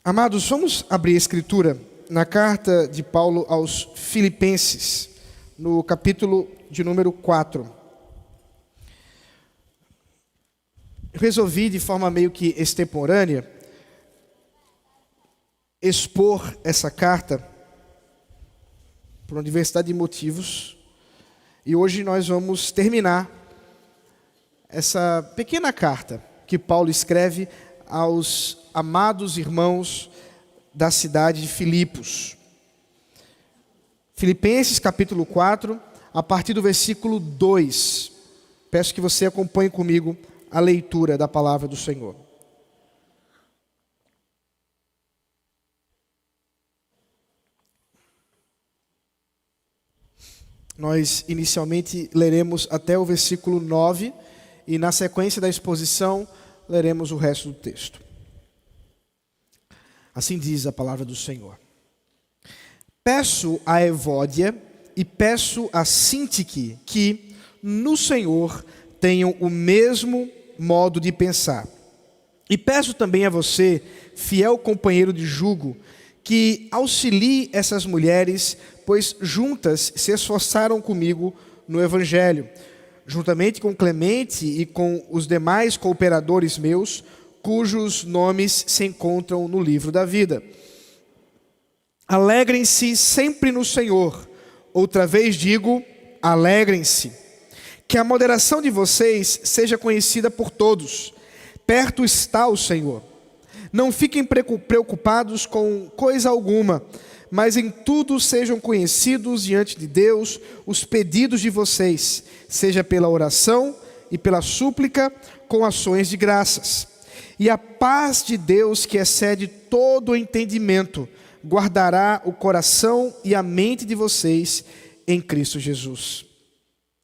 Amados, vamos abrir a Escritura na carta de Paulo aos Filipenses, no capítulo de número 4. Eu resolvi, de forma meio que extemporânea, expor essa carta por uma diversidade de motivos. E hoje nós vamos terminar essa pequena carta que Paulo escreve aos amados irmãos da cidade de Filipos. Filipenses capítulo 4, a partir do versículo 2. Peço que você acompanhe comigo a leitura da palavra do Senhor. Nós inicialmente leremos até o versículo 9 e na sequência da exposição leremos o resto do texto. Assim diz a palavra do Senhor. Peço a Evódia e peço a Sintique que no Senhor tenham o mesmo modo de pensar. E peço também a você, fiel companheiro de jugo, que auxilie essas mulheres, pois juntas se esforçaram comigo no Evangelho, juntamente com Clemente e com os demais cooperadores meus, cujos nomes se encontram no livro da vida. Alegrem-se sempre no Senhor. Outra vez digo, alegrem-se. Que a moderação de vocês seja conhecida por todos. Perto está o Senhor. Não fiquem preocupados com coisa alguma, mas em tudo sejam conhecidos diante de Deus os pedidos de vocês, seja pela oração e pela súplica, com ações de graças. E a paz de Deus, que excede todo o entendimento, guardará o coração e a mente de vocês em Cristo Jesus.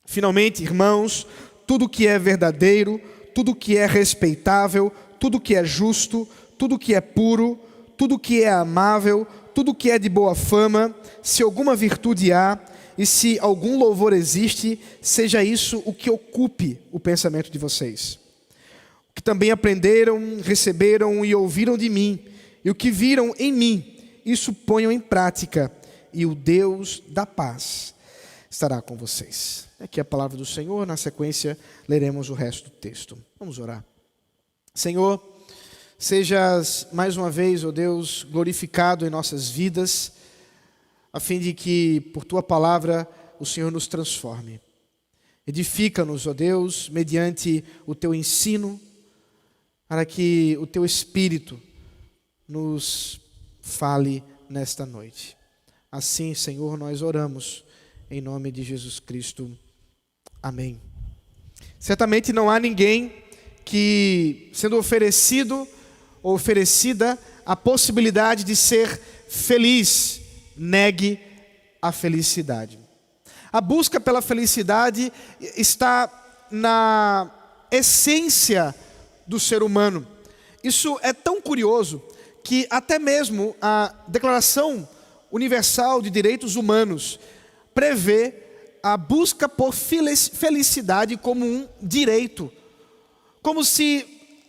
Finalmente, irmãos, tudo que é verdadeiro, tudo que é respeitável, tudo que é justo, tudo que é puro, tudo que é amável, tudo que é de boa fama, se alguma virtude há e se algum louvor existe, seja isso o que ocupe o pensamento de vocês. O que também aprenderam, receberam e ouviram de mim, e o que viram em mim, isso ponham em prática, e o Deus da paz estará com vocês. Aqui é a palavra do Senhor, na sequência leremos o resto do texto. Vamos orar. Senhor, sejas mais uma vez, ó Deus, glorificado em nossas vidas, a fim de que, por Tua palavra, o Senhor nos transforme. Edifica-nos, ó Deus, mediante o Teu ensino, para que o Teu Espírito nos fale nesta noite. Assim, Senhor, nós oramos, em nome de Jesus Cristo. Amém. Certamente não há ninguém que, sendo oferecido ou oferecida a possibilidade de ser feliz, negue a felicidade. A busca pela felicidade está na essência do ser humano. Isso é tão curioso que até mesmo a Declaração Universal de Direitos Humanos prevê a busca por felicidade como um direito. Como se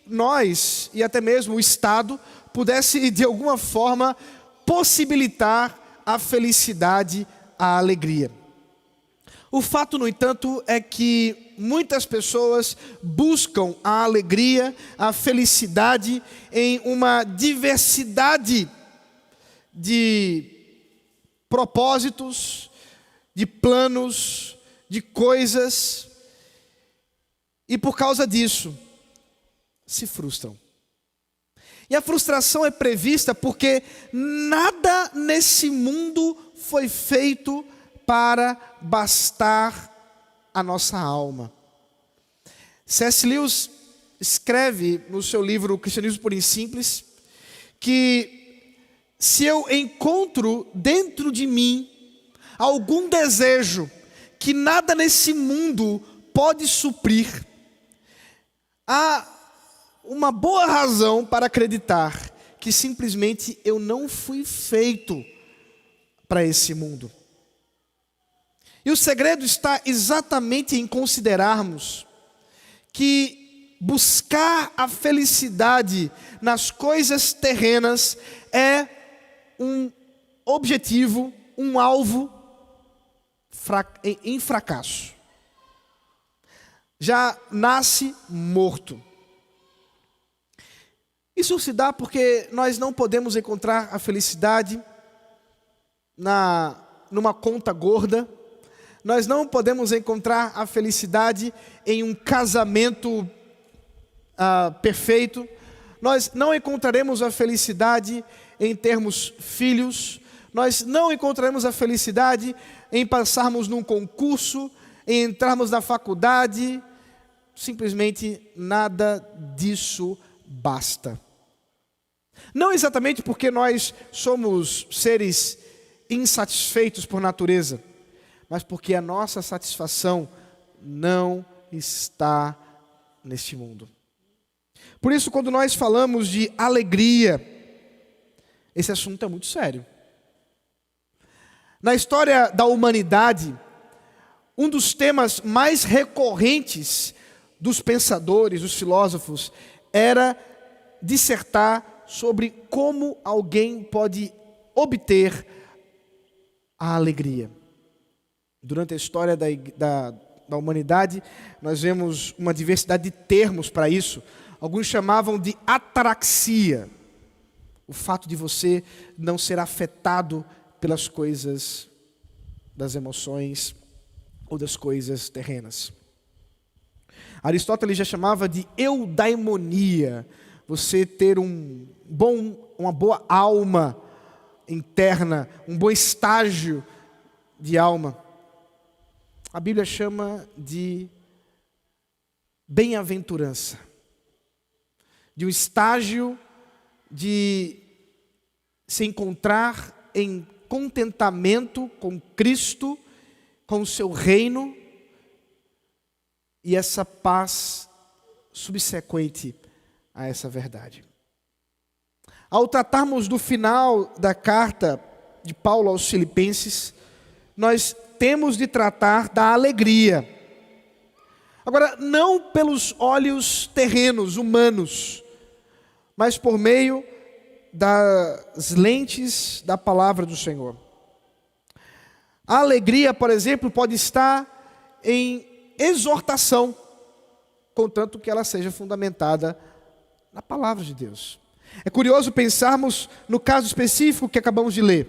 nós, e até mesmo o Estado, pudesse de alguma forma possibilitar a felicidade, a alegria. O fato, no entanto, é que muitas pessoas buscam a alegria, a felicidade em uma diversidade de propósitos, de planos, de coisas, e por causa disso, se frustram. E a frustração é prevista porque nada nesse mundo foi feito para bastar a nossa alma. C.S. Lewis escreve no seu livro Cristianismo Puro e Simples que se eu encontro dentro de mim algum desejo que nada nesse mundo pode suprir, há uma boa razão para acreditar que simplesmente eu não fui feito para esse mundo. E o segredo está exatamente em considerarmos que buscar a felicidade nas coisas terrenas é um objetivo, um alvo em fracasso. Já nasce morto. Isso se dá porque nós não podemos encontrar a felicidade numa conta gorda. Nós não podemos encontrar a felicidade em um casamento perfeito. Nós não encontraremos a felicidade em termos filhos. Nós não encontraremos a felicidade em passarmos num concurso, em entrarmos na faculdade. Simplesmente nada disso basta. Não exatamente porque nós somos seres insatisfeitos por natureza, mas porque a nossa satisfação não está neste mundo. Por isso, quando nós falamos de alegria, esse assunto é muito sério. Na história da humanidade, um dos temas mais recorrentes dos pensadores, dos filósofos, era dissertar sobre como alguém pode obter a alegria. Durante a história da humanidade, nós vemos uma diversidade de termos para isso. Alguns chamavam de ataraxia, o fato de você não ser afetado pelas coisas das emoções ou das coisas terrenas. Aristóteles já chamava de eudaimonia, você ter uma boa alma interna, um bom estágio de alma. A Bíblia chama de bem-aventurança, de um estágio de se encontrar em contentamento com Cristo, com o seu reino, e essa paz subsequente a essa verdade. Ao tratarmos do final da carta de Paulo aos Filipenses, nós temos de tratar da alegria. Agora, não pelos olhos terrenos, humanos, mas por meio das lentes da palavra do Senhor. A alegria, por exemplo, pode estar em exortação, contanto que ela seja fundamentada na palavra de Deus. É curioso pensarmos no caso específico que acabamos de ler.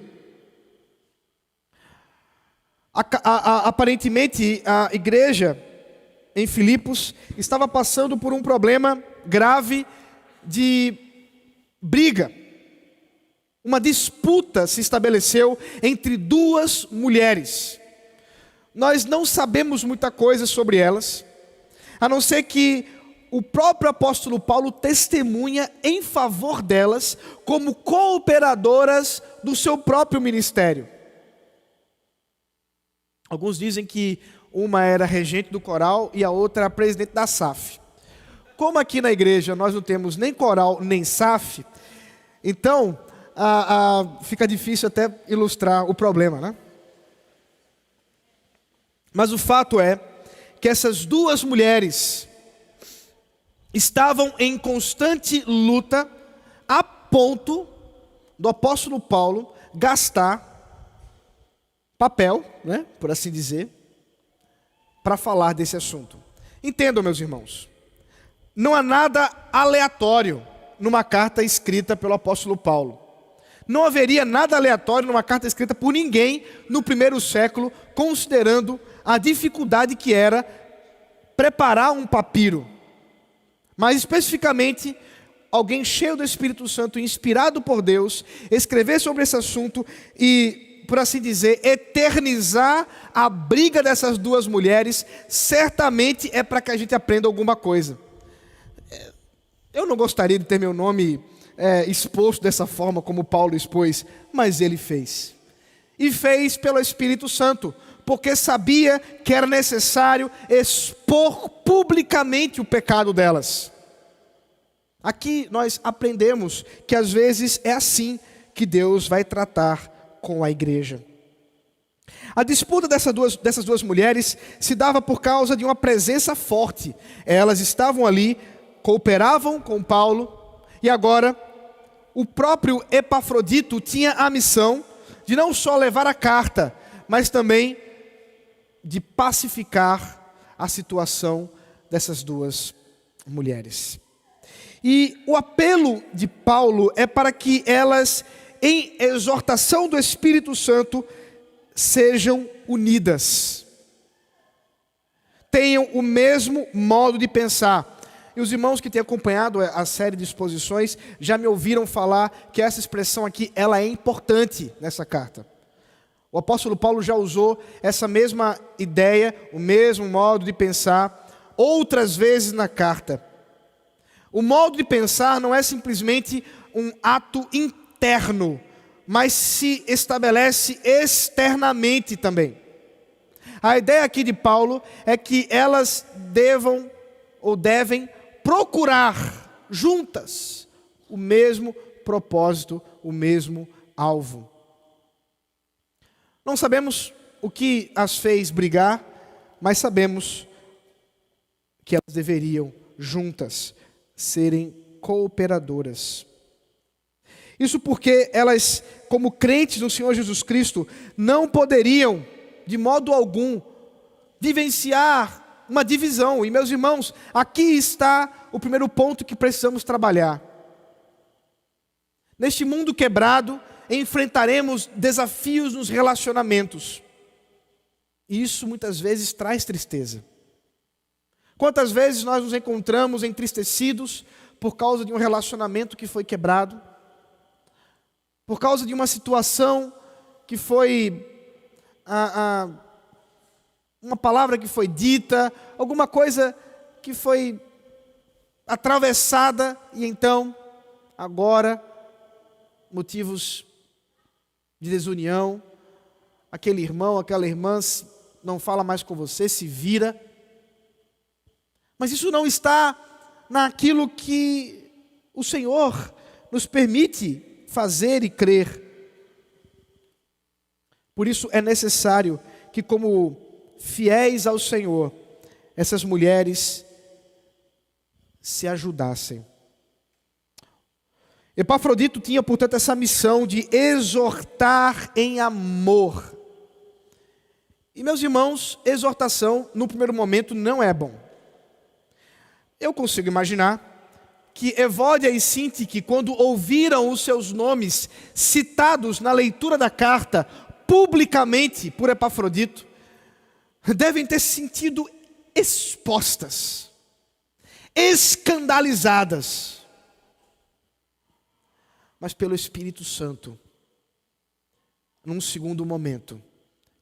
Aparentemente, a igreja em Filipos estava passando por um problema grave de briga. Uma disputa se estabeleceu entre duas mulheres. Nós não sabemos muita coisa sobre elas, a não ser que o próprio apóstolo Paulo testemunha em favor delas como cooperadoras do seu próprio ministério. Alguns dizem que uma era regente do coral e a outra presidente da SAF. Como aqui na igreja nós não temos nem coral nem SAF, então fica difícil até ilustrar o problema, né? Mas o fato é que essas duas mulheres estavam em constante luta, a ponto do apóstolo Paulo gastar papel, né, por assim dizer, para falar desse assunto. Entendam, meus irmãos, não há nada aleatório numa carta escrita pelo apóstolo Paulo. Não haveria nada aleatório numa carta escrita por ninguém no primeiro século, considerando a dificuldade que era preparar um papiro. Mas especificamente, alguém cheio do Espírito Santo, inspirado por Deus, escrever sobre esse assunto e, por assim dizer, eternizar a briga dessas duas mulheres, certamente é para que a gente aprenda alguma coisa. Eu não gostaria de ter meu nome exposto dessa forma como Paulo expôs, mas ele fez. E fez pelo Espírito Santo, porque sabia que era necessário expor publicamente o pecado delas. Aqui nós aprendemos que às vezes é assim que Deus vai tratar com a igreja. A disputa dessas duas mulheres se dava por causa de uma presença forte. Elas estavam ali cooperavam com Paulo, e agora o próprio Epafrodito tinha a missão de não só levar a carta, mas também de pacificar a situação dessas duas mulheres. E o apelo de Paulo é para que elas, em exortação do Espírito Santo, sejam unidas, tenham o mesmo modo de pensar. E os irmãos que têm acompanhado a série de exposições já me ouviram falar que essa expressão aqui, ela é importante nessa carta. O apóstolo Paulo já usou essa mesma ideia, o mesmo modo de pensar, outras vezes na carta. O modo de pensar não é simplesmente um ato interno, mas se estabelece externamente também. A ideia aqui de Paulo é que elas devem procurar juntas o mesmo propósito, o mesmo alvo. Não sabemos o que as fez brigar, mas sabemos que elas deveriam juntas serem cooperadoras. Isso porque elas, como crentes no Senhor Jesus Cristo, não poderiam, de modo algum, vivenciar uma divisão. E meus irmãos, aqui está o primeiro ponto que precisamos trabalhar. Neste mundo quebrado, enfrentaremos desafios nos relacionamentos. E isso muitas vezes traz tristeza. Quantas vezes nós nos encontramos entristecidos por causa de um relacionamento que foi quebrado, por causa de uma situação que foi uma palavra que foi dita, alguma coisa que foi atravessada, e então, agora, motivos de desunião, aquele irmão, aquela irmã não fala mais com você, se vira. Mas isso não está naquilo que o Senhor nos permite fazer e crer. Por isso é necessário que, como fiéis ao Senhor, essas mulheres se ajudassem. Epafrodito tinha, portanto, essa missão de exortar em amor. E, meus irmãos, exortação, no primeiro momento, não é bom. Eu consigo imaginar que Evódia e Sintique, quando ouviram os seus nomes citados na leitura da carta, publicamente por Epafrodito, devem ter se sentido expostas, escandalizadas. Mas pelo Espírito Santo, num segundo momento,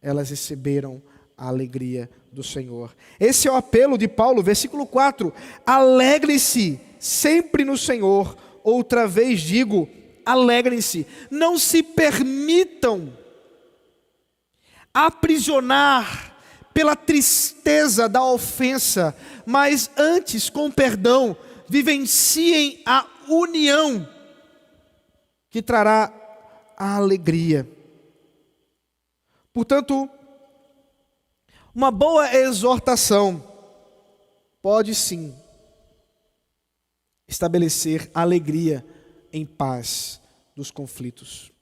elas receberam a alegria do Senhor. Esse é o apelo de Paulo, versículo 4. Alegrem-se sempre no Senhor. Outra vez digo, alegrem-se. Não se permitam aprisionar pela tristeza da ofensa, mas antes, com perdão, vivenciem a união que trará a alegria. Portanto, uma boa exortação pode sim estabelecer alegria em paz dos conflitos.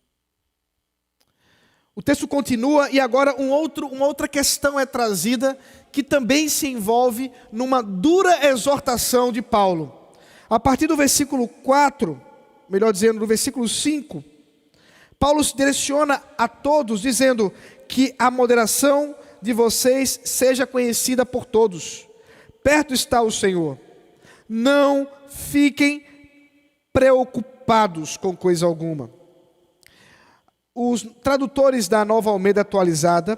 O texto continua e agora uma outra questão é trazida que também se envolve numa dura exortação de Paulo. A partir do versículo 4, melhor dizendo, do versículo 5, Paulo se direciona a todos dizendo que a moderação de vocês seja conhecida por todos. Perto está o Senhor. Não fiquem preocupados com coisa alguma. Os tradutores da Nova Almeida Atualizada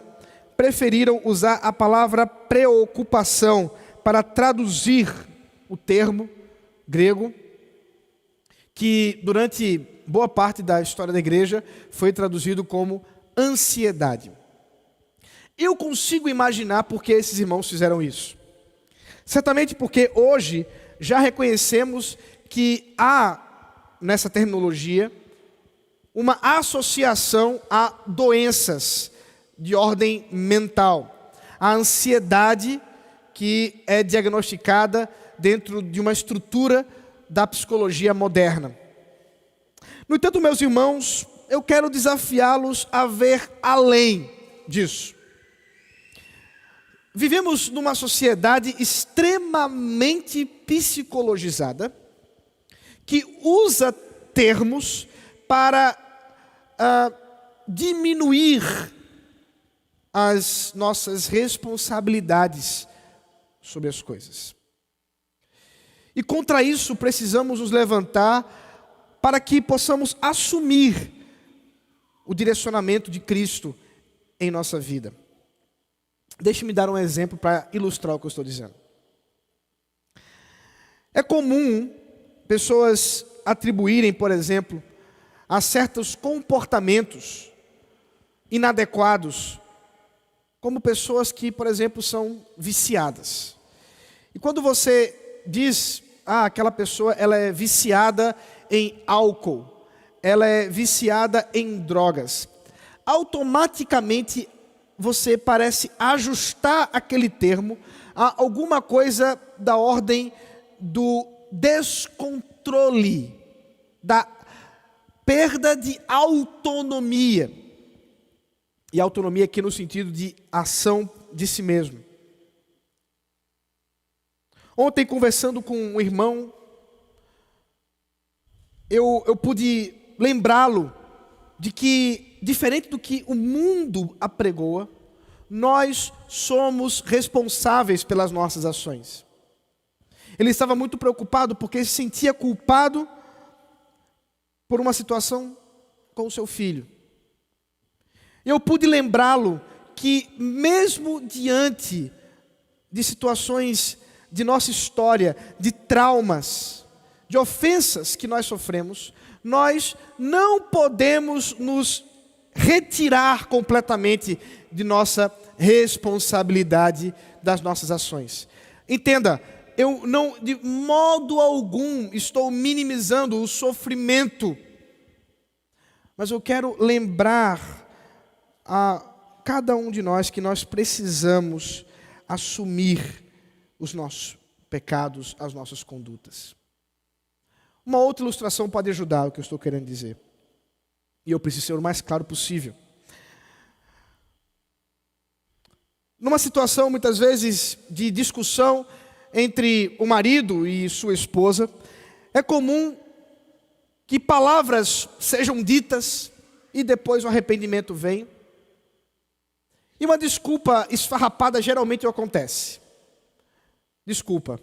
preferiram usar a palavra preocupação para traduzir o termo grego, que durante boa parte da história da igreja foi traduzido como ansiedade. Eu consigo imaginar por que esses irmãos fizeram isso. Certamente porque hoje já reconhecemos que há nessa terminologia uma associação a doenças de ordem mental. A ansiedade que é diagnosticada dentro de uma estrutura da psicologia moderna. No entanto, meus irmãos, eu quero desafiá-los a ver além disso. Vivemos numa sociedade extremamente psicologizada, que usa termos para diminuir as nossas responsabilidades sobre as coisas. E contra isso precisamos nos levantar para que possamos assumir o direcionamento de Cristo em nossa vida. Deixe-me dar um exemplo para ilustrar o que eu estou dizendo. É comum pessoas atribuírem, por exemplo, a certos comportamentos inadequados, como pessoas que, por exemplo, são viciadas. E quando você diz, aquela pessoa ela é viciada em álcool, ela é viciada em drogas, automaticamente você parece ajustar aquele termo a alguma coisa da ordem do descontrole, da perda de autonomia. E autonomia aqui no sentido de ação de si mesmo. Ontem, conversando com um irmão, eu pude lembrá-lo de que, diferente do que o mundo apregoa, nós somos responsáveis pelas nossas ações. Ele estava muito preocupado porque se sentia culpado por uma situação com o seu filho. Eu pude lembrá-lo que mesmo diante de situações de nossa história, de traumas, de ofensas que nós sofremos, nós não podemos nos retirar completamente de nossa responsabilidade das nossas ações. Entenda, eu não, de modo algum, estou minimizando o sofrimento, mas eu quero lembrar a cada um de nós que nós precisamos assumir os nossos pecados, as nossas condutas. Uma outra ilustração pode ajudar o que eu estou querendo dizer. E eu preciso ser o mais claro possível. Numa situação, muitas vezes, de discussão entre o marido e sua esposa, é comum que palavras sejam ditas e depois o arrependimento vem. E uma desculpa esfarrapada geralmente acontece. Desculpa,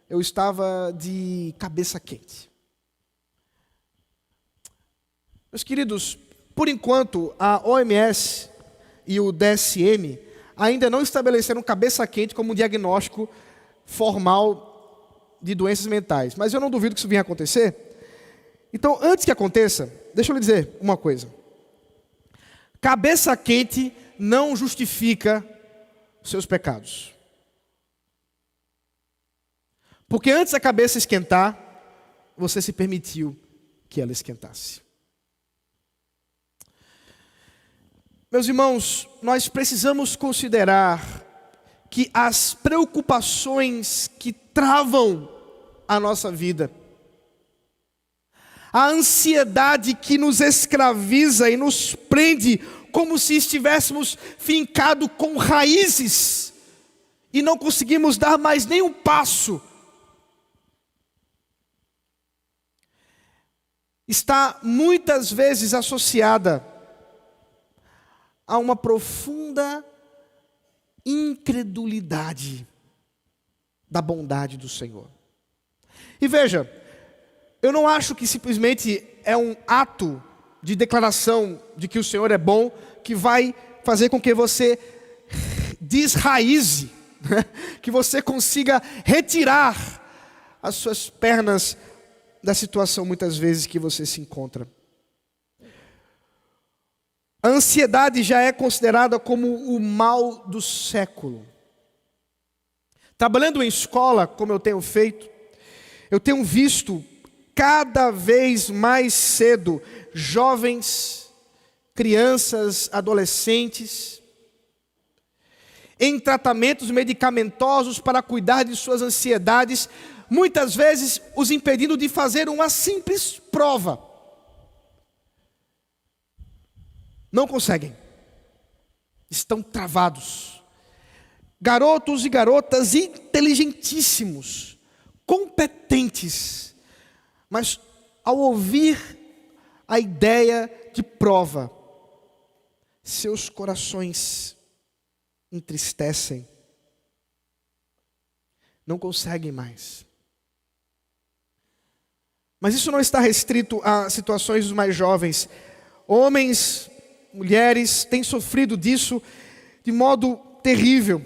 eu estava de cabeça quente. Meus queridos, por enquanto a OMS e o DSM ainda não estabeleceram cabeça quente como um diagnóstico formal de doenças mentais. Mas eu não duvido que isso venha a acontecer. Então, antes que aconteça, deixa eu lhe dizer uma coisa. Cabeça quente não justifica seus pecados. Porque antes da cabeça esquentar, você se permitiu que ela esquentasse. Meus irmãos, nós precisamos considerar que as preocupações que travam a nossa vida, a ansiedade que nos escraviza e nos prende como se estivéssemos fincados com raízes e não conseguimos dar mais nenhum passo, está muitas vezes associada a uma profunda incredulidade da bondade do Senhor. E veja, eu não acho que simplesmente é um ato de declaração de que o Senhor é bom que vai fazer com que você desraize, né? Que você consiga retirar as suas pernas da situação muitas vezes que você se encontra. A ansiedade já é considerada como o mal do século. Trabalhando em escola, como eu tenho feito, eu tenho visto cada vez mais cedo jovens, crianças, adolescentes, em tratamentos medicamentosos para cuidar de suas ansiedades, muitas vezes os impedindo de fazer uma simples prova. Não conseguem. Estão travados. Garotos e garotas inteligentíssimos, competentes, mas ao ouvir a ideia de prova, seus corações entristecem, não conseguem mais. Mas isso não está restrito a situações dos mais jovens. Homens, mulheres têm sofrido disso de modo terrível.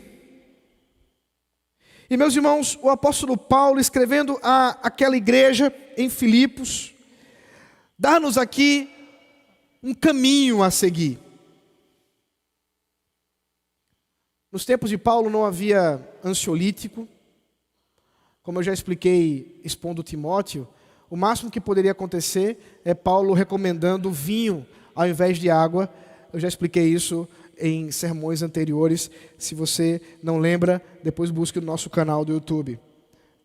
E meus irmãos, o apóstolo Paulo, escrevendo àquela igreja em Filipos, dá-nos aqui um caminho a seguir. Nos tempos de Paulo não havia ansiolítico. Como eu já expliquei expondo Timóteo, o máximo que poderia acontecer é Paulo recomendando vinho ao invés de água. Eu já expliquei isso em sermões anteriores. Se você não lembra, depois busque no nosso canal do YouTube.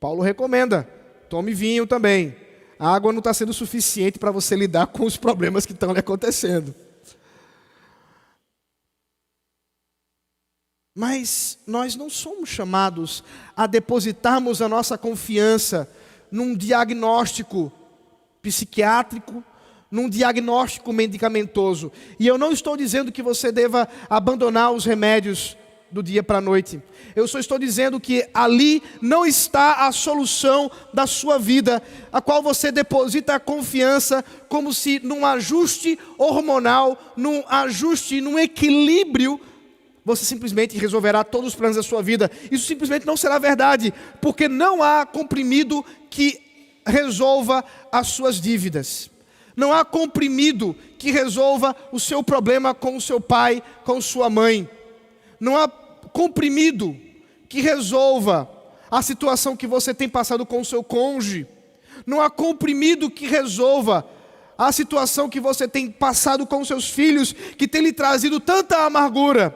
Paulo recomenda, tome vinho também. A água não está sendo suficiente para você lidar com os problemas que estão lhe acontecendo. Mas nós não somos chamados a depositarmos a nossa confiança num diagnóstico psiquiátrico, num diagnóstico medicamentoso. E eu não estou dizendo que você deva abandonar os remédios do dia para a noite. Eu só estou dizendo que ali não está a solução da sua vida, a qual você deposita a confiança como se num ajuste hormonal, num ajuste, num equilíbrio, você simplesmente resolverá todos os problemas da sua vida. Isso simplesmente não será verdade, porque não há comprimido que resolva as suas dívidas. Não há comprimido que resolva o seu problema com o seu pai, com sua mãe. Não há comprimido que resolva a situação que você tem passado com o seu cônjuge. Não há comprimido que resolva a situação que você tem passado com os seus filhos, que tem lhe trazido tanta amargura.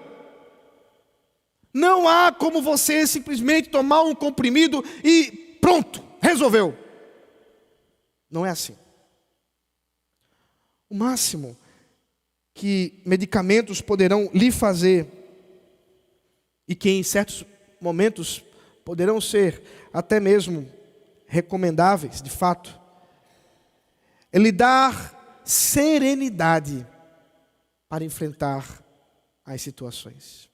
Não há como você simplesmente tomar um comprimido e pronto, resolveu. Não é assim. O máximo que medicamentos poderão lhe fazer, e que em certos momentos poderão ser até mesmo recomendáveis, de fato, é lhe dar serenidade para enfrentar as situações.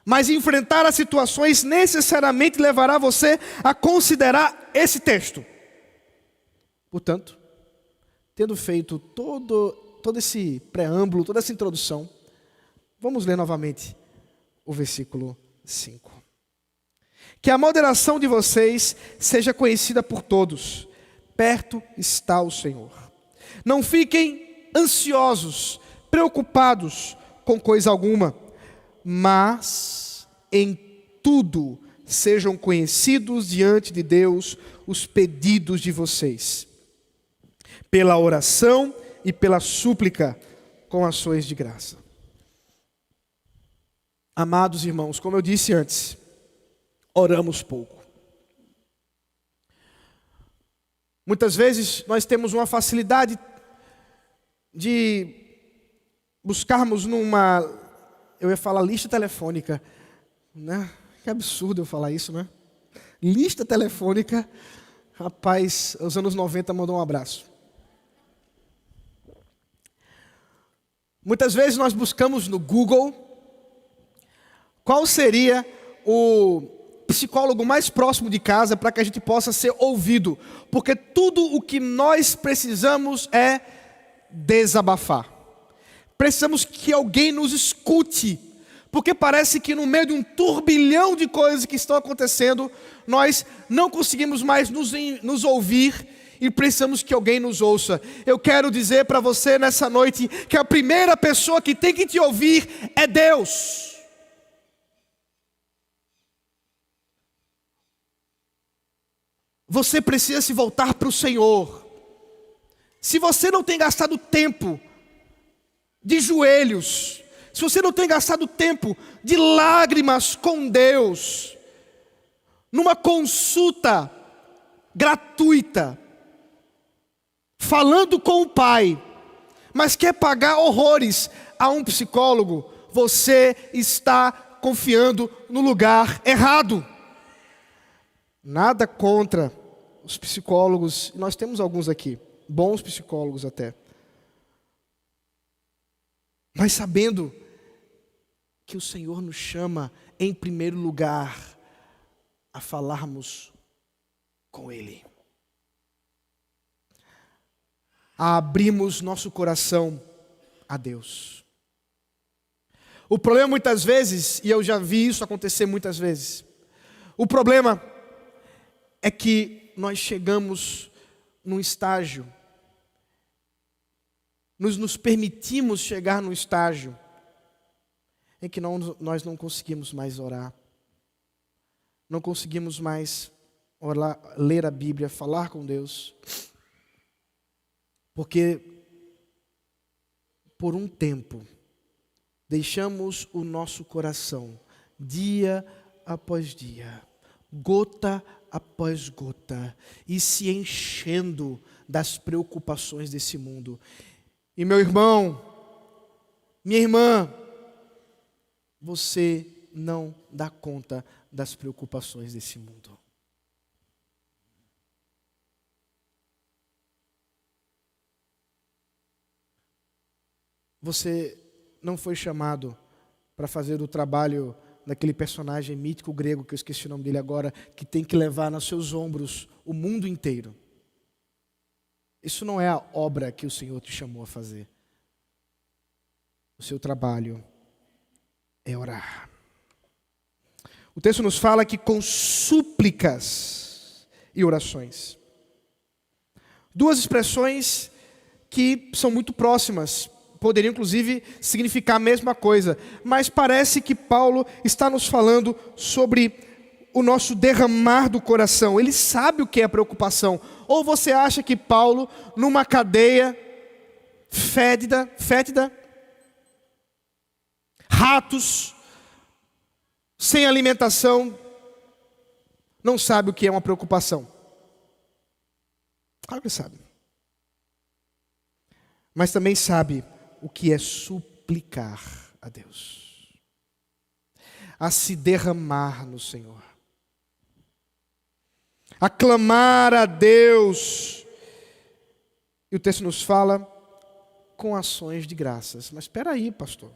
Mas enfrentar as situações necessariamente levará você a considerar esse texto. Portanto, tendo feito todo esse preâmbulo, toda essa introdução, vamos ler novamente o versículo 5. Que a moderação de vocês seja conhecida por todos. Perto está o Senhor. Não fiquem ansiosos, preocupados com coisa alguma, mas em tudo sejam conhecidos diante de Deus os pedidos de vocês, pela oração e pela súplica com ações de graça. Amados irmãos, como eu disse antes, oramos pouco. Muitas vezes nós temos uma facilidade de buscarmos eu ia falar lista telefônica, né? Que absurdo eu falar isso, né? Lista telefônica, rapaz, os anos 90 mandou um abraço. Muitas vezes nós buscamos no Google qual seria o psicólogo mais próximo de casa para que a gente possa ser ouvido, porque tudo o que nós precisamos é desabafar. Precisamos que alguém nos escute, porque parece que no meio de um turbilhão de coisas que estão acontecendo, nós não conseguimos mais nos ouvir e precisamos que alguém nos ouça. Eu quero dizer para você nessa noite que a primeira pessoa que tem que te ouvir é Deus. Você precisa se voltar para o Senhor. Se você não tem gastado tempo de joelhos, se você não tem gastado tempo de lágrimas com Deus, numa consulta gratuita, falando com o Pai, mas quer pagar horrores a um psicólogo, você está confiando no lugar errado. Nada contra os psicólogos, nós temos alguns aqui, bons psicólogos até. Mas sabendo que o Senhor nos chama, em primeiro lugar, a falarmos com Ele. A abrirmos nosso coração a Deus. O problema muitas vezes, e eu já vi isso acontecer muitas vezes, o problema é que nós chegamos num estágio, nos permitimos chegar num estágio em que nós não conseguimos mais orar, não conseguimos mais orar, ler a Bíblia, falar com Deus, porque por um tempo deixamos o nosso coração, dia após dia, gota após gota, e se enchendo das preocupações desse mundo. E meu irmão, minha irmã, você não dá conta das preocupações desse mundo. Você não foi chamado para fazer o trabalho daquele personagem mítico grego, que eu esqueci o nome dele agora, que tem que levar nos seus ombros o mundo inteiro. Isso não é a obra que o Senhor te chamou a fazer. O seu trabalho é orar. O texto nos fala que com súplicas e orações. Duas expressões que são muito próximas, poderiam inclusive significar a mesma coisa, mas parece que Paulo está nos falando sobre o nosso derramar do coração. Ele sabe o que é preocupação. Ou você acha que Paulo, numa cadeia fétida, ratos, sem alimentação, não sabe o que é uma preocupação? Claro que sabe. Mas também sabe o que é suplicar a Deus, a se derramar no Senhor, a clamar a Deus. E o texto nos fala com ações de graças. Mas espera aí, pastor,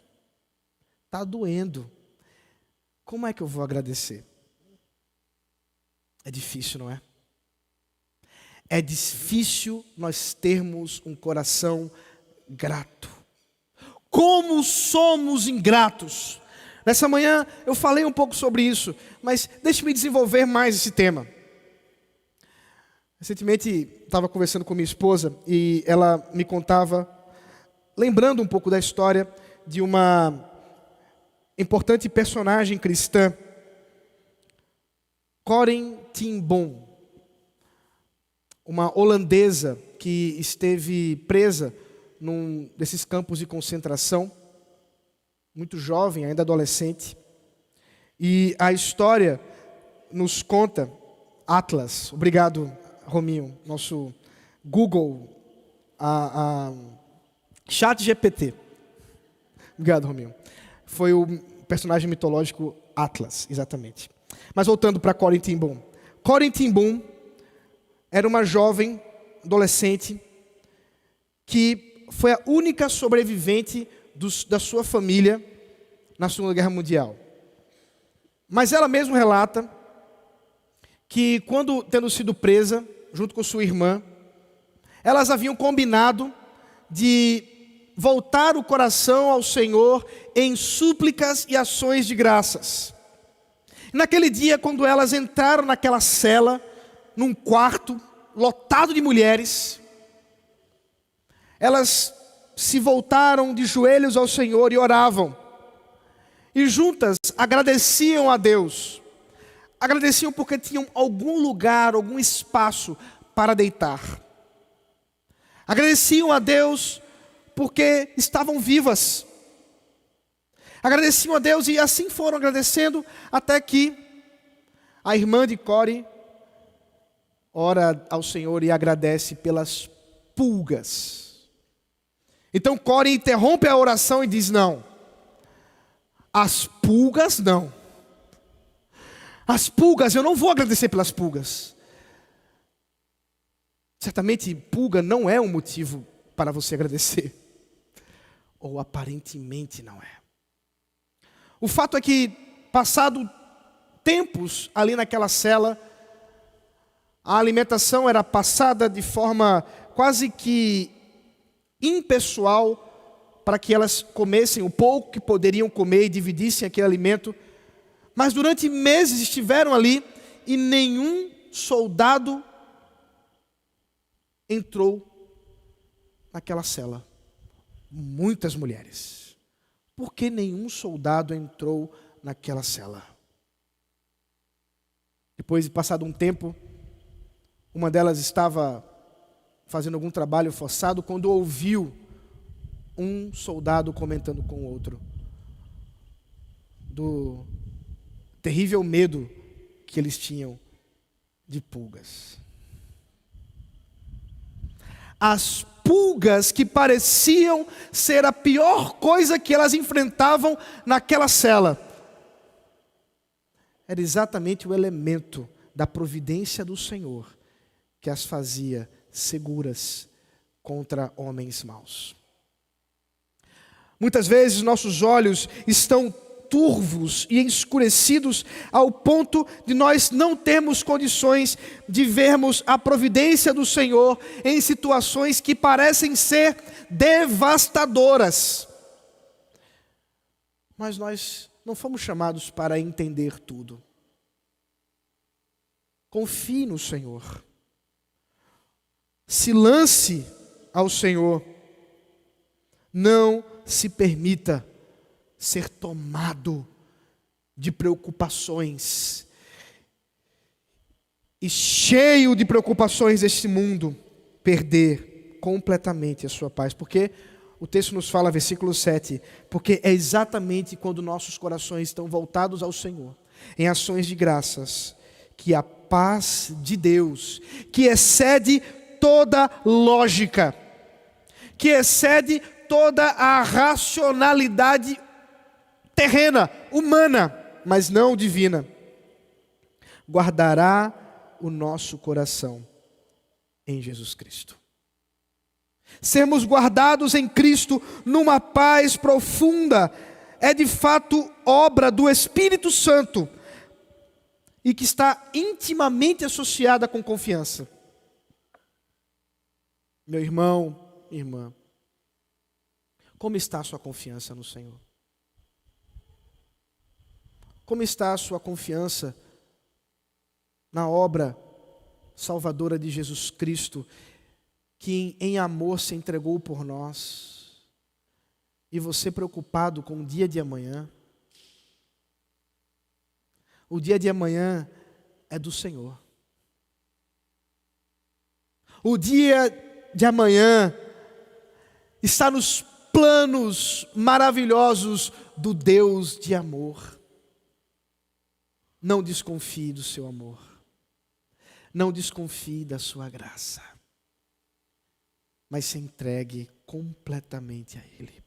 está doendo, como é que eu vou agradecer? É difícil, não é? É difícil nós termos um coração grato. Como somos ingratos. Nessa manhã eu falei um pouco sobre isso, mas deixe-me desenvolver mais esse tema. Recentemente estava conversando com minha esposa e ela me contava, lembrando um pouco da história de uma importante personagem cristã, Corrie ten Boom, uma holandesa que esteve presa num desses campos de concentração, muito jovem, ainda adolescente. E a história nos conta, Atlas, obrigado Rominho, nosso Google, a ChatGPT. Obrigado, Rominho. Foi o personagem mitológico Atlas, exatamente. Mas voltando para Corrie ten Boom. Corrie ten Boom era uma jovem adolescente que foi a única sobrevivente da sua família na Segunda Guerra Mundial. Mas ela mesma relata que quando tendo sido presa, junto com sua irmã, elas haviam combinado de voltar o coração ao Senhor em súplicas e ações de graças. Naquele dia, quando elas entraram naquela cela, num quarto lotado de mulheres, elas se voltaram de joelhos ao Senhor e oravam. E juntas agradeciam a Deus. Agradeciam porque tinham algum lugar, algum espaço para deitar. Agradeciam a Deus porque estavam vivas. Agradeciam a Deus e assim foram agradecendo até que a irmã de Corrie ora ao Senhor e agradece pelas pulgas. Então Core interrompe a oração e diz: não, as pulgas não. As pulgas, eu não vou agradecer pelas pulgas. Certamente pulga não é um motivo para você agradecer. Ou aparentemente não é. O fato é que, passado tempos ali naquela cela, a alimentação era passada de forma quase que impessoal, para que elas comessem o pouco que poderiam comer e dividissem aquele alimento. Mas durante meses estiveram ali e nenhum soldado entrou naquela cela. Muitas mulheres. Por que nenhum soldado entrou naquela cela? Depois de passado um tempo, uma delas estava fazendo algum trabalho forçado quando ouviu um soldado comentando com o outro do terrível medo que eles tinham de pulgas. As pulgas que pareciam ser a pior coisa que elas enfrentavam naquela cela, era exatamente o elemento da providência do Senhor que as fazia seguras contra homens maus. Muitas vezes nossos olhos estão turvos e escurecidos ao ponto de nós não termos condições de vermos a providência do Senhor em situações que parecem ser devastadoras. Mas nós não fomos chamados para entender tudo. Confie no Senhor. Se lance ao Senhor. Não se permita ser tomado de preocupações e cheio de preocupações deste mundo, perder completamente a sua paz. Porque o texto nos fala, versículo 7, porque é exatamente quando nossos corações estão voltados ao Senhor, em ações de graças, que a paz de Deus, que excede toda lógica, que excede toda a racionalidade terrena, humana, mas não divina, guardará o nosso coração em Jesus Cristo. Sermos guardados em Cristo numa paz profunda é de fato obra do Espírito Santo e que está intimamente associada com confiança. Meu irmão, irmã, como está a sua confiança no Senhor? Como está a sua confiança na obra salvadora de Jesus Cristo, que em amor se entregou por nós? E você preocupado com o dia de amanhã? O dia de amanhã é do Senhor. O dia de amanhã está nos planos maravilhosos do Deus de amor. Não desconfie do seu amor. Não desconfie da sua graça. Mas se entregue completamente a Ele.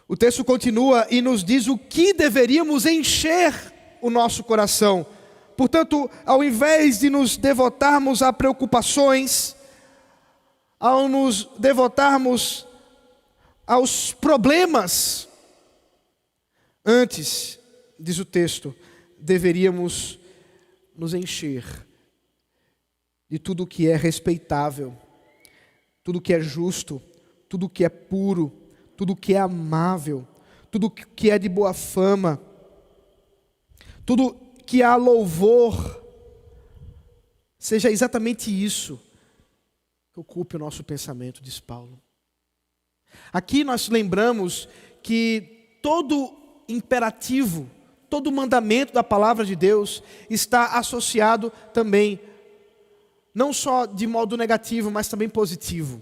O texto continua e nos diz o que deveríamos encher o nosso coração. Portanto, ao invés de nos devotarmos a preocupações, ao nos devotarmos aos problemas, antes, diz o texto, deveríamos nos encher de tudo que é respeitável, tudo que é justo, tudo que é puro, tudo que é amável, tudo que é de boa fama, tudo que há louvor. Seja exatamente isso que ocupe o nosso pensamento, diz Paulo. Aqui nós lembramos que todo imperativo, todo mandamento da palavra de Deus está associado também, não só de modo negativo, mas também positivo.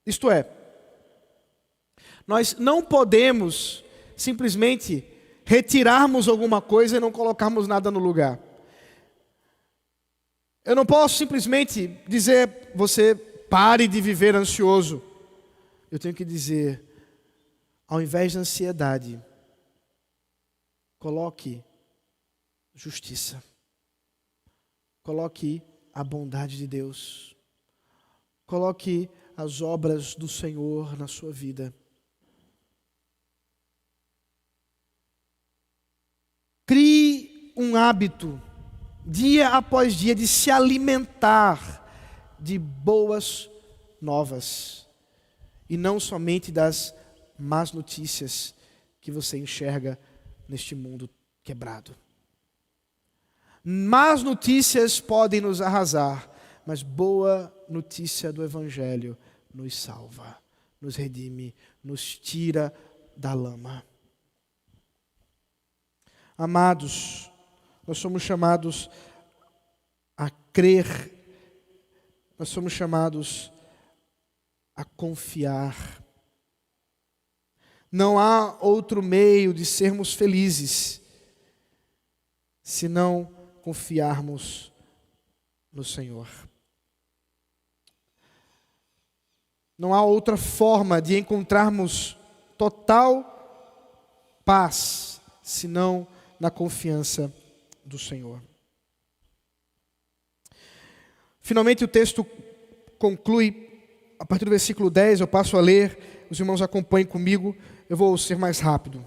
Isto é, nós não podemos simplesmente retirarmos alguma coisa e não colocarmos nada no lugar. Eu não posso simplesmente dizer, você pare de viver ansioso. Eu tenho que dizer, ao invés de ansiedade, coloque justiça. Coloque a bondade de Deus. Coloque as obras do Senhor na sua vida. Crie um hábito, dia após dia, de se alimentar de boas novas. E não somente das más notícias que você enxerga neste mundo quebrado. Más notícias podem nos arrasar, mas boa notícia do Evangelho nos salva, nos redime, nos tira da lama. Amados, nós somos chamados a crer, nós somos chamados a confiar. Não há outro meio de sermos felizes senão confiarmos no Senhor. Não há outra forma de encontrarmos total paz senão na confiança do Senhor. Finalmente o texto conclui, a partir do versículo 10, eu passo a ler, os irmãos acompanhem comigo, eu vou ser mais rápido.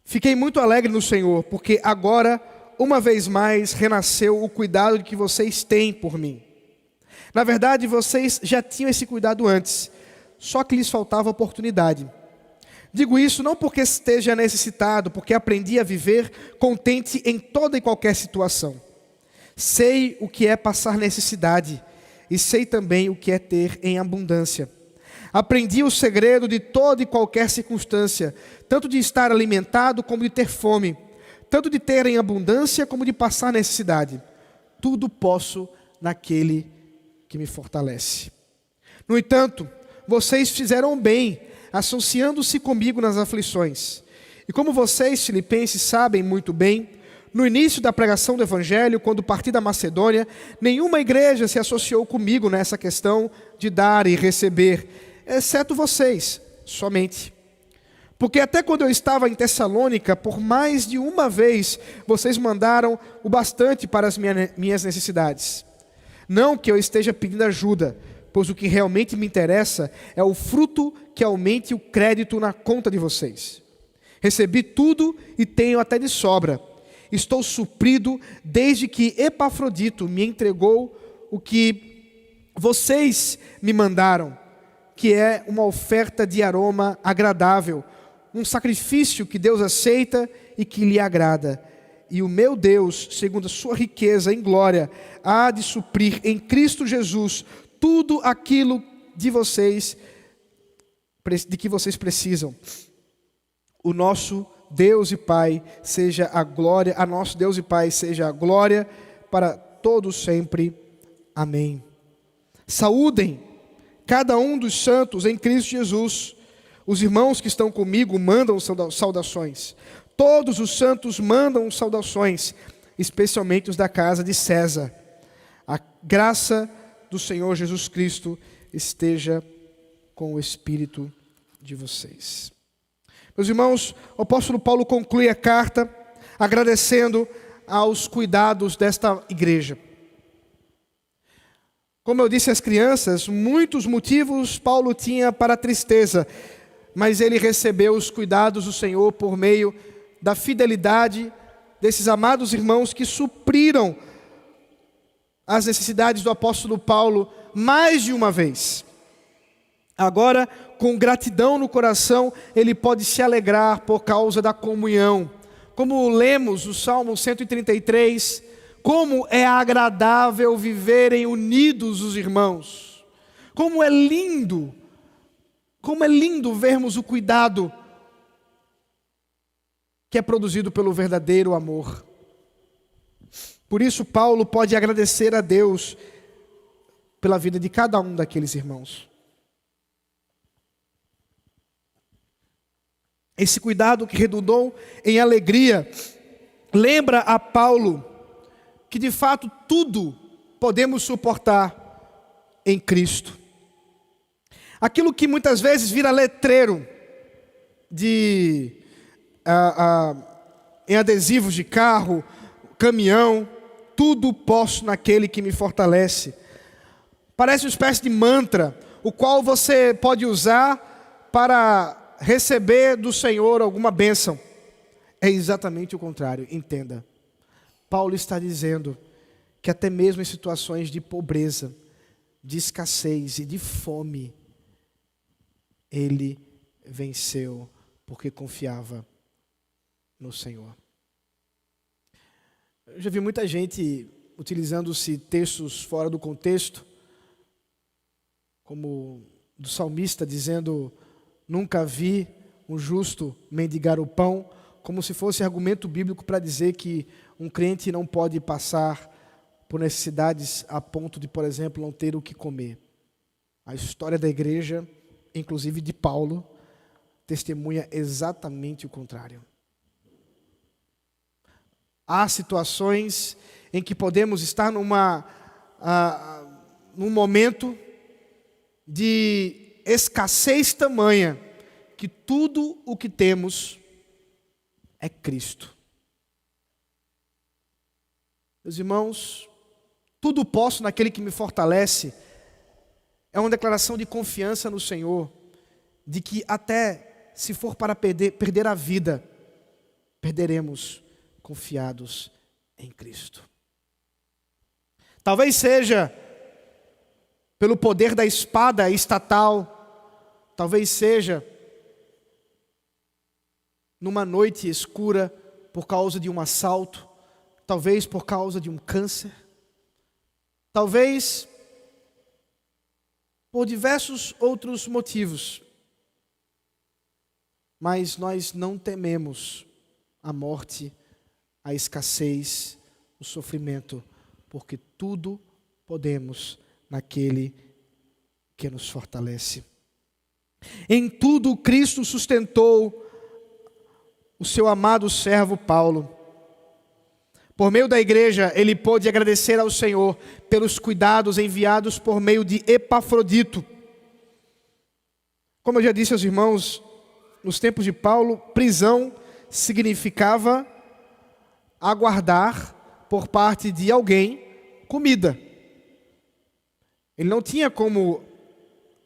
Fiquei muito alegre no Senhor, porque agora, uma vez mais, renasceu o cuidado que vocês têm por mim. Na verdade, vocês já tinham esse cuidado antes, só que lhes faltava oportunidade. Digo isso não porque esteja necessitado, porque aprendi a viver contente em toda e qualquer situação. Sei o que é passar necessidade e sei também o que é ter em abundância. Aprendi o segredo de toda e qualquer circunstância, tanto de estar alimentado como de ter fome, tanto de ter em abundância como de passar necessidade. Tudo posso naquele que me fortalece. No entanto, vocês fizeram bem, associando-se comigo nas aflições. E como vocês, filipenses, sabem muito bem, no início da pregação do Evangelho, quando parti da Macedônia, nenhuma igreja se associou comigo nessa questão de dar e receber, exceto vocês, somente. Porque até quando eu estava em Tessalônica, por mais de uma vez, vocês mandaram o bastante para as minhas necessidades. Não que eu esteja pedindo ajuda, pois o que realmente me interessa é o fruto que aumente o crédito na conta de vocês. Recebi tudo e tenho até de sobra. Estou suprido desde que Epafrodito me entregou o que vocês me mandaram, que é uma oferta de aroma agradável, um sacrifício que Deus aceita e que lhe agrada. E o meu Deus, segundo a sua riqueza em glória, há de suprir em Cristo Jesus tudo aquilo de que vocês precisam. O nosso Deus e Pai seja a glória, a nosso Deus e Pai seja a glória para todos sempre. Amém. Saúdem cada um dos santos em Cristo Jesus. Os irmãos que estão comigo mandam saudações. Todos os santos mandam saudações, especialmente os da casa de César. A graça do Senhor Jesus Cristo esteja com o espírito de vocês. Meus irmãos, o apóstolo Paulo conclui a carta agradecendo aos cuidados desta igreja. Como eu disse às crianças, muitos motivos Paulo tinha para a tristeza, mas ele recebeu os cuidados do Senhor por meio da fidelidade desses amados irmãos que supriram as necessidades do apóstolo Paulo mais de uma vez. Agora, com gratidão no coração, ele pode se alegrar por causa da comunhão. Como lemos o Salmo 133, como é agradável viverem unidos os irmãos. Como é lindo vermos o cuidado que é produzido pelo verdadeiro amor. Por isso, Paulo pode agradecer a Deus pela vida de cada um daqueles irmãos. Esse cuidado que redundou em alegria lembra a Paulo que de fato tudo podemos suportar em Cristo. Aquilo que muitas vezes vira letreiro em adesivos de carro, caminhão, tudo posso naquele que me fortalece. Parece uma espécie de mantra, o qual você pode usar para receber do Senhor alguma bênção. É exatamente o contrário, entenda. Paulo está dizendo que até mesmo em situações de pobreza, de escassez e de fome, ele venceu porque confiava no Senhor. Eu já vi muita gente utilizando-se textos fora do contexto, como do salmista dizendo: nunca vi um justo mendigar o pão, como se fosse argumento bíblico para dizer que um crente não pode passar por necessidades a ponto de, por exemplo, não ter o que comer. A história da igreja, inclusive de Paulo, testemunha exatamente o contrário. Há situações em que podemos estar num momento de escassez tamanha que tudo o que temos é Cristo. Meus irmãos, tudo posso naquele que me fortalece é uma declaração de confiança no Senhor, de que até se for para perder a vida, perderemos confiados em Cristo. Talvez seja pelo poder da espada estatal, talvez seja numa noite escura por causa de um assalto, talvez por causa de um câncer, talvez por diversos outros motivos. Mas nós não tememos a morte, a escassez, o sofrimento, porque tudo podemos naquele que nos fortalece. Em tudo Cristo sustentou o seu amado servo Paulo. Por meio da igreja, ele pôde agradecer ao Senhor pelos cuidados enviados por meio de Epafrodito. Como eu já disse aos irmãos, nos tempos de Paulo, prisão significava aguardar por parte de alguém comida. Ele não tinha como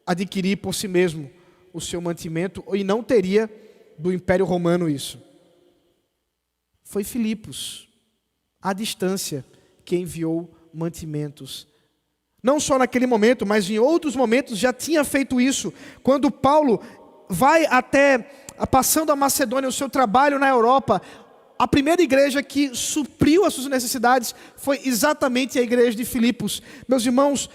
adquirir por si mesmo o seu mantimento, e não teria do Império Romano isso. Foi Filipos, à distância, que enviou mantimentos. Não só naquele momento, mas em outros momentos já tinha feito isso. Quando Paulo vai até, passando a Macedônia, o seu trabalho na Europa, a primeira igreja que supriu as suas necessidades foi exatamente a igreja de Filipos. Meus irmãos,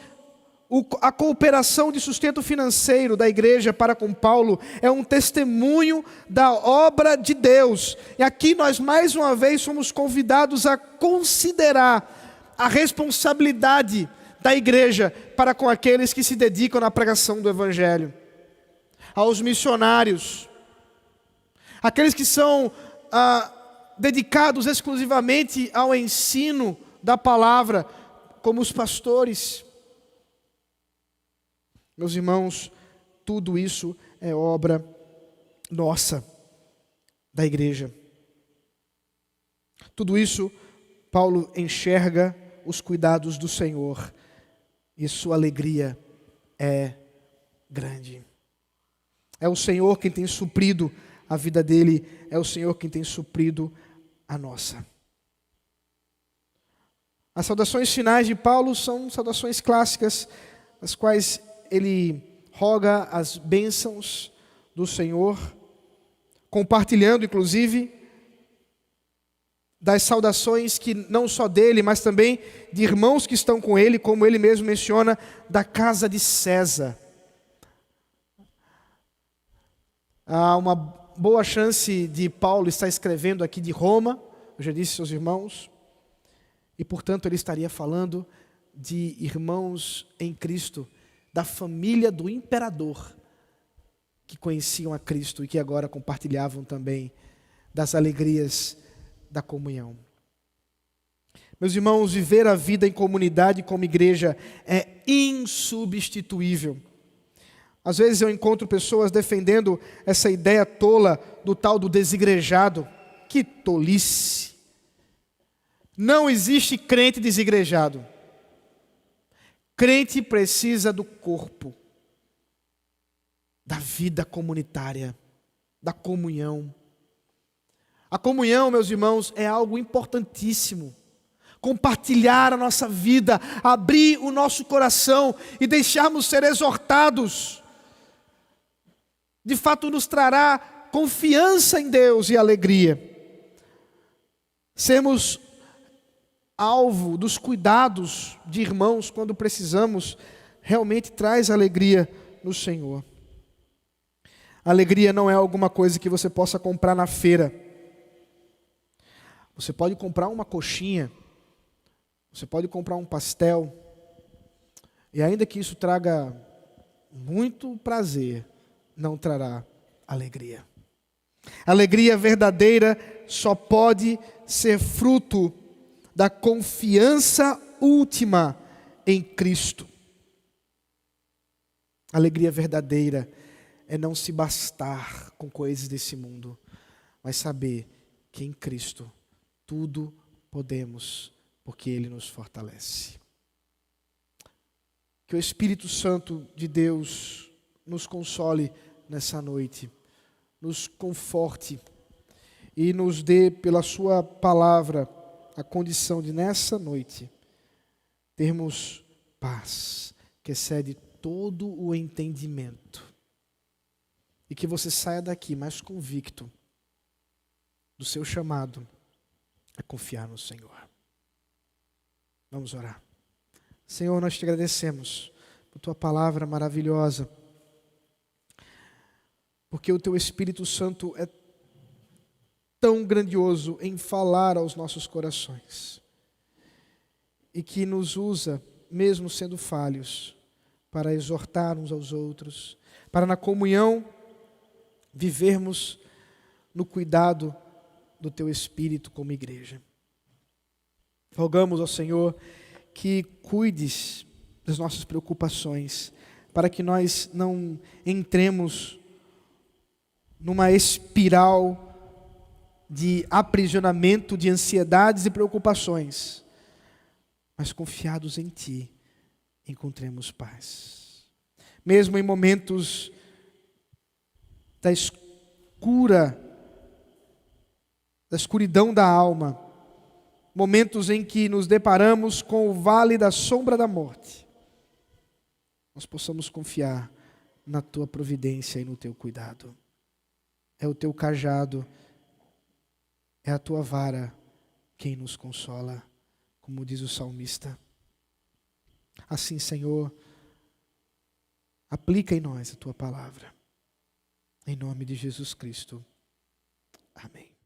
a cooperação de sustento financeiro da igreja para com Paulo é um testemunho da obra de Deus. E aqui nós mais uma vez somos convidados a considerar a responsabilidade da igreja para com aqueles que se dedicam na pregação do Evangelho. Aos missionários, aqueles que são dedicados exclusivamente ao ensino da palavra, como os pastores. Meus irmãos, tudo isso é obra nossa, da igreja. Tudo isso, Paulo enxerga os cuidados do Senhor, e sua alegria é grande. É o Senhor quem tem suprido a vida dele, é o Senhor quem tem suprido a nossa. As saudações finais de Paulo são saudações clássicas, as quais ele roga as bênçãos do Senhor, compartilhando inclusive das saudações que não só dele, mas também de irmãos que estão com ele, como ele mesmo menciona, da casa de César. Há uma boa chance de Paulo estar escrevendo aqui de Roma, eu já disse aos irmãos, e portanto ele estaria falando de irmãos em Cristo, da família do imperador, que conheciam a Cristo e que agora compartilhavam também das alegrias da comunhão. Meus irmãos, viver a vida em comunidade como igreja é insubstituível. Às vezes eu encontro pessoas defendendo essa ideia tola do tal do desigrejado. Que tolice! Não existe crente desigrejado. Crente precisa do corpo, da vida comunitária, da comunhão. A comunhão, meus irmãos, é algo importantíssimo. Compartilhar a nossa vida, abrir o nosso coração e deixarmos ser exortados, de fato nos trará confiança em Deus e alegria. Sermos alvo dos cuidados de irmãos quando precisamos, realmente traz alegria no Senhor. Alegria não é alguma coisa que você possa comprar na feira. Você pode comprar uma coxinha, você pode comprar um pastel, e ainda que isso traga muito prazer, não trará alegria. Alegria verdadeira só pode ser fruto da confiança última em Cristo. Alegria verdadeira é não se bastar com coisas desse mundo, mas saber que em Cristo tudo podemos, porque Ele nos fortalece. Que o Espírito Santo de Deus nos console nessa noite, nos conforte e nos dê pela sua palavra a condição de nessa noite termos paz que excede todo o entendimento e que você saia daqui mais convicto do seu chamado a confiar no Senhor. Vamos orar. Senhor, nós te agradecemos por tua palavra maravilhosa, porque o teu Espírito Santo é tão grandioso em falar aos nossos corações e que nos usa, mesmo sendo falhos, para exortar uns aos outros, para na comunhão vivermos no cuidado do teu Espírito como igreja. Rogamos ao Senhor que cuides das nossas preocupações, para que nós não entremos numa espiral de aprisionamento, de ansiedades e preocupações, mas confiados em Ti, encontremos paz. Mesmo em momentos da escuridão da alma, momentos em que nos deparamos com o vale da sombra da morte, nós possamos confiar na Tua providência e no Teu cuidado. É o Teu cajado, é a Tua vara quem nos consola, como diz o salmista. Assim, Senhor, aplica em nós a Tua palavra. Em nome de Jesus Cristo. Amém.